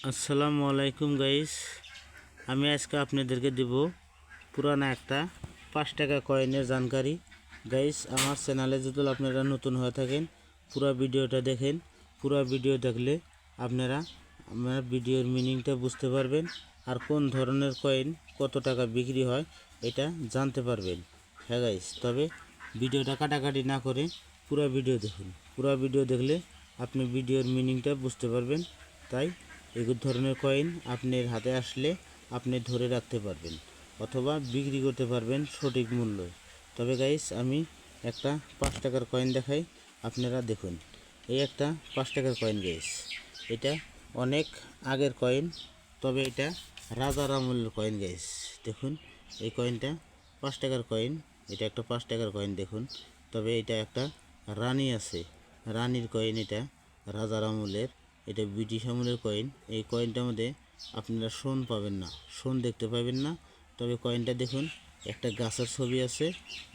আসসালামু আলাইকুম গাইস। আমি আজকে আপনাদেরকে দেব পুরানা একটা 5 টাকা কয়েনের জানকারি। গাইস, আমার চ্যানেলে যদি আপনারা নতুন হয়ে থাকেন পুরো ভিডিওটা দেখেন। পুরো ভিডিও দেখলে আপনারা আমার ভিডিওর মিনিংটা বুঝতে পারবেন আর কোন ধরনের কয়েন কত টাকা বিক্রি হয় এটা জানতে পারবেন। হ্যাঁ গাইস, তবে ভিডিওটা কাটাকাটি না করে পুরো ভিডিও দেখুন। পুরো ভিডিও দেখলে আপনি ভিডিওর মিনিংটা বুঝতে পারবেন। তাই এই ধরনের কয়েন আপনার হাতে আসলে আপনি ধরে রাখতে পারবেন অথবা বিক্রি করতে পারবেন সঠিক মূল্য। তবে গাইস, আমি একটা 5 টাকার কয়েন দেখাই, আপনারা দেখুন। এই একটা 5 টাকার কয়েন গাইস, এটা অনেক আগের কয়েন, তবে এটা রাজার আমলের কয়েন গাইস। দেখুন এই কয়েনটা 5 টাকার কয়েন, এটা একটা 5 টাকার কয়েন দেখুন। তবে এটা একটা রানী আছে, রানীর কয়েন, এটা রাজার আমলের, এটা ব্রিটিশ আমলের কয়েন। এই কয়েনটার মধ্যে আপনারা সোন পাবেন না, সোন দেখতে পাবেন না। তবে কয়েনটা দেখুন, একটা গাছের ছবি আছে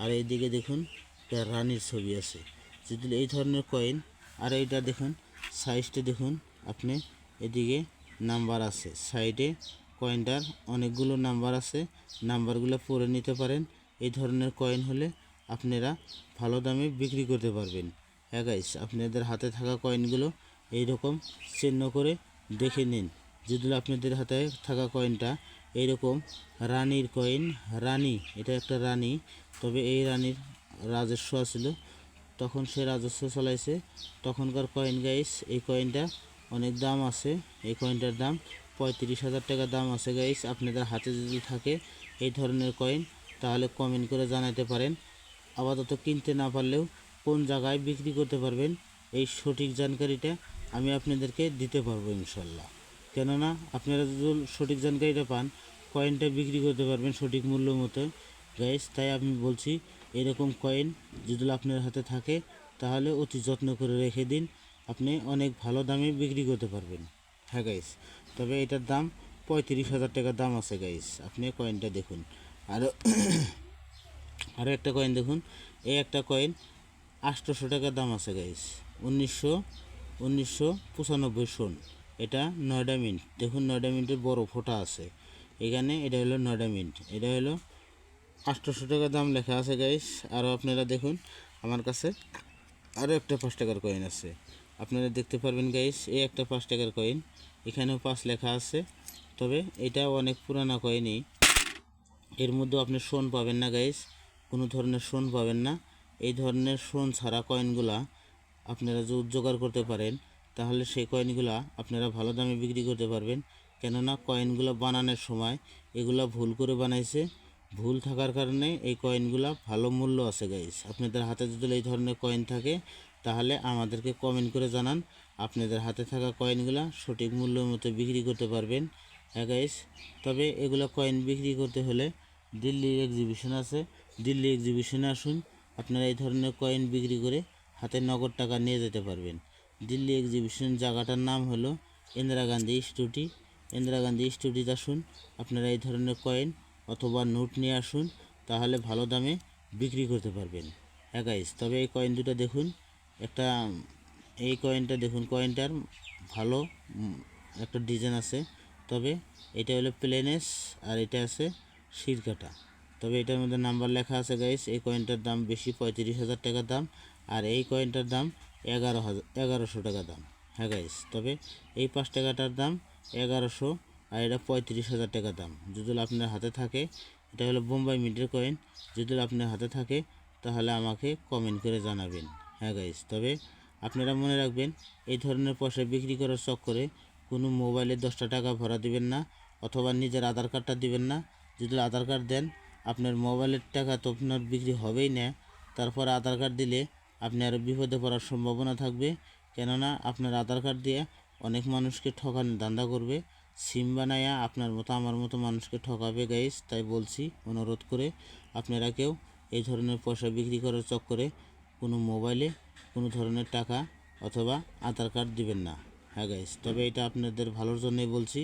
আর এইদিকে দেখুন একটা রানীর ছবি আছে। যদি এই ধরনের কয়েন, আর এইটা দেখুন সাইজটা দেখুন আপনি, এদিকে নাম্বার আছে সাইডে, কয়েনটার অনেকগুলো নাম্বার আছে, নাম্বারগুলো পড়ে নিতে পারেন। এই ধরনের কয়েন হলে আপনারা ভালো দামে বিক্রি করতে পারবেন। হ্যাঁ গাইস, আপনাদের হাতে থাকা কয়েনগুলো এইরকম চিহ্ন করে দেখে নিন। যদি আপনাদের হাতে থাকা কয়েনটা এইরকম রানীর কয়েন, রানী, এটা একটা রানী, তবে এই রানীর রাজস্ব ছিল, তখন সে রাজস্ব চালাইছে তখনকার কয়েন গাইস। এই কয়েনটা অনেক দাম আছে, এই কয়েনটার দাম 35,000 টাকা দাম আছে গাইস। আপনাদের হাতে যদি থাকে এই ধরনের কয়েন তাহলে কমেন্ট করে জানাতে পারেন। আপাতত কিনতে না পারলেও কোন জায়গায় বিক্রি করতে পারবেন এই সঠিক জানকারিটা আমি আপনাদেরকে দিতে পারবো ইনশাল্লাহ। কেননা আপনারা যদি সঠিক জানকারিটা পান, কয়েনটা বিক্রি করতে পারবেন সঠিক মূল্য মতো গাইস। তাই আমি বলছি, এরকম কয়েন যদি আপনার হাতে থাকে তাহলে অতি যত্ন করে রেখে দিন, আপনি অনেক ভালো দামে বিক্রি করতে পারবেন। হ্যাঁ গাইস, তবে এটার দাম 35,000 টাকা দাম আছে গাইস। আপনি কয়েনটা দেখুন। আরও একটা কয়েন দেখুন, এই একটা কয়েন 800 টাকা দাম আছে গাইস। 1995 সন, এটা 9টা মিনিট। দেখুন 9টা মিনিটের বড় ফোঁটা আছে এখানে, এটা হলো 9টা মিনিট, এটা হলো 800 টাকা দাম লেখা আছে গাইস। আরও আপনারা দেখুন আমার কাছে আরও একটা 5 টাকার কয়েন আছে, আপনারা দেখতে পারবেন গাইস। এই একটা 5 টাকার কয়েন, এখানেও 5 লেখা আছে, তবে এটা অনেক পুরানা কয়েনই, এর মধ্যে আপনি সোন পাবেন না গাইস, কোনো ধরনের সোন পাবেন না। এই ধরনের সোন ছাড়া কয়েনগুলা আপনারা যদি জোগাড় করতে পারেন তাহলে সেই কয়েনগুলা আপনারা ভালো দামে বিক্রি করতে পারবেন। কেননা কয়েনগুলো বানানোর সময় এগুলা ভুল করে বানাইছে, ভুল থাকার কারণে এই কয়েনগুলা ভালো মূল্য আছে গাইস। আপনাদের হাতে যদি এই ধরনের কয়েন থাকে তাহলে আমাদেরকে কমেন্ট করে জানান, আপনাদের হাতে থাকা কয়েনগুলা সঠিক মূল্য মতো বিক্রি করতে পারবেন। হ্যাঁ গাইস, তবে এগুলো কয়েন বিক্রি করতে হলে দিল্লি এক্সিবিশন আছে, দিল্লি এক্সিবিশনে আসুন, আপনারা এই ধরনের কয়েন বিক্রি করে হাতে নগদ টাকা নিয়ে যেতে পারবেন। দিল্লি এক্সিবিশন জায়গাটার নাম হলো ইন্দিরা গান্ধী স্টুডি। ইন্দিরা গান্ধী স্টুডিতে আসুন, আপনারা এই ধরনের কয়েন অথবা নোট নিয়ে আসুন, তাহলে ভালো দামে বিক্রি করতে পারবেন। হ্যাঁ গাইস, তবে এই কয়েন দুটো দেখুন, একটা এই কয়েনটা দেখুন, কয়েনটার ভালো একটা ডিজাইন আছে, তবে এটা হলো প্লেনেস আর এটা আছে শিরকাটা। তবে এটার মধ্যে নাম্বার লেখা আছে গাইস। এই কয়েনটার দাম বেশি, 35,000 টাকা দাম, আর এই কয়েনটার দাম 11,000 টাকা দাম। হ্যাঁ গাইস, তবে এই 5 টাকাটার দাম 1100 আর এটা 35,000 টাকা দাম। যদি আপনার হাতে থাকে, এটা হলো বোম্বাই মিন্টের কয়েন, যদি আপনার হাতে থাকে তাহলে আমাকে কমেন্ট করে জানাবেন। হ্যাঁ গাইস, তবে আপনারা মনে রাখবেন, এই ধরনের পয়সা বিক্রি করার চক্করে কোনো মোবাইলে 10টা টাকা ভরা দিবেন না অথবা নিজের আধার কার্ডটা দিবেন না। যদি আধার কার্ড দেন আপনার মোবাইলের টাকা তো আপনার বিক্রি হবেই না, তারপর আধার কার্ড দিলে আপনি আরও বিপদে পড়ার সম্ভাবনা থাকবে। কেননা আপনার আধার কার্ড দিয়ে অনেক মানুষকে ঠকানোর ধান্দা করবে, সিম বানায়া আপনার মতো আমার মতো মানুষকে ঠকাবে গাইস। তাই বলছি, অনুরোধ করে আপনারা কেউ এই ধরনের পয়সা বিক্রি করার চক্করে কোনো মোবাইলে কোনো ধরনের টাকা অথবা আধার কার্ড দিবেন না। হ্যাঁ গাইস, তবে এটা আপনাদের ভালোর জন্যই বলছি,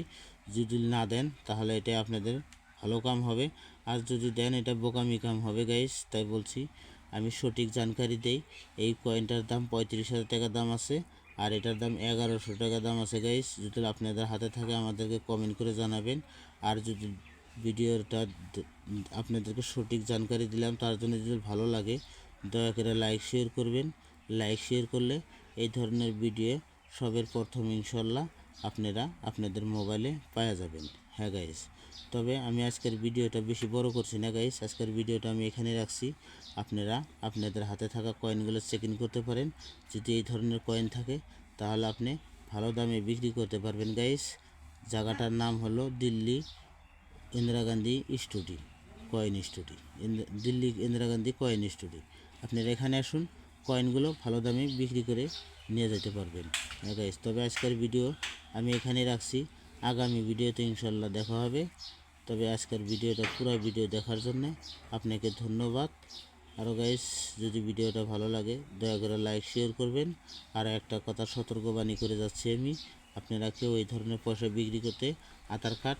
যদি না দেন তাহলে এটা আপনাদের ভালো কাম হবে, আর যদি দেন এটা বোকামি কাম হবে গাইস। তাই বলছি, আমি সঠিক জানকারি দেই। এই কয়েনটার দাম 35,000 টাকা দাম আছে, আর এটার দাম 1100 টাকা দাম আছে গাইস। যদি আপনাদের হাতে থাকে আমাদেরকে কমেন্ট করে জানাবেন। আর যদি ভিডিওটা আপনাদেরকে সঠিক জানকারি দিলাম, তার জন্য যদি ভালো লাগে দয়া করে লাইক শেয়ার করবেন। লাইক শেয়ার করলে এই ধরনের ভিডিও সবের প্রথম ইনশাল্লাহ আপনারা আপনাদের মোবাইলে পাওয়া যাবেন। হ্যাঁ গাইস, তবে আমি আজকের ভিডিওটা বেশি বড় করছি না গাইস, আজকের ভিডিওটা আমি এখানে রাখছি। আপনারা আপনাদের হাতে থাকা কয়েনগুলো চেক ইন করতে পারেন। যদি এই ধরনের কয়েন থাকে তাহলে আপনি ভালো দামে বিক্রি করতে পারবেন গাইস। জায়গাটার নাম হলো Delhi Indira Gandhi studio coin studio, Delhi Indira Gandhi coin studio. আপনারা এখানে আসুন, কয়েনগুলো ভালো দামে বিক্রি করে নিয়ে যেতে পারবেন। হ্যাঁ গাইস, তবে আজকের ভিডিও আমি এখানে রাখছি। আগামী ভিডিওতে ইনশাল্লাহ দেখা হবে। তবে আজকের ভিডিওটা পুরো ভিডিও দেখার জন্য আপনাকে ধন্যবাদ। আরও গাইস, যদি ভিডিওটা ভালো লাগে দয়া করে লাইক শেয়ার করবেন। আর একটা কথা সতর্কবাণী করে যাচ্ছি আমি, আপনারা কেউ এই ধরনের পয়সা বিক্রি করতে আধার কার্ড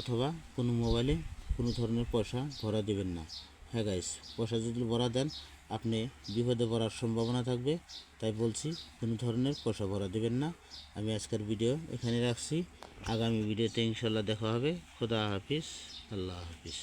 অথবা কোনো মোবাইলে কোনো ধরনের পয়সা ভরা দেবেন না। হ্যাঁ গাইস, পয়সা যদি ভরা দেন আপনি বিপদে পড়ার সম্ভাবনা থাকবে, তাই বলছি কোনো ধরনের পয়সা ভরা দেবেন না। আমি আজকের ভিডিও এখানে রাখছি। আগামী ভিডিওতে ইনশাল্লাহ দেখা হবে। খোদা হাফিজ, আল্লাহ হাফিজ।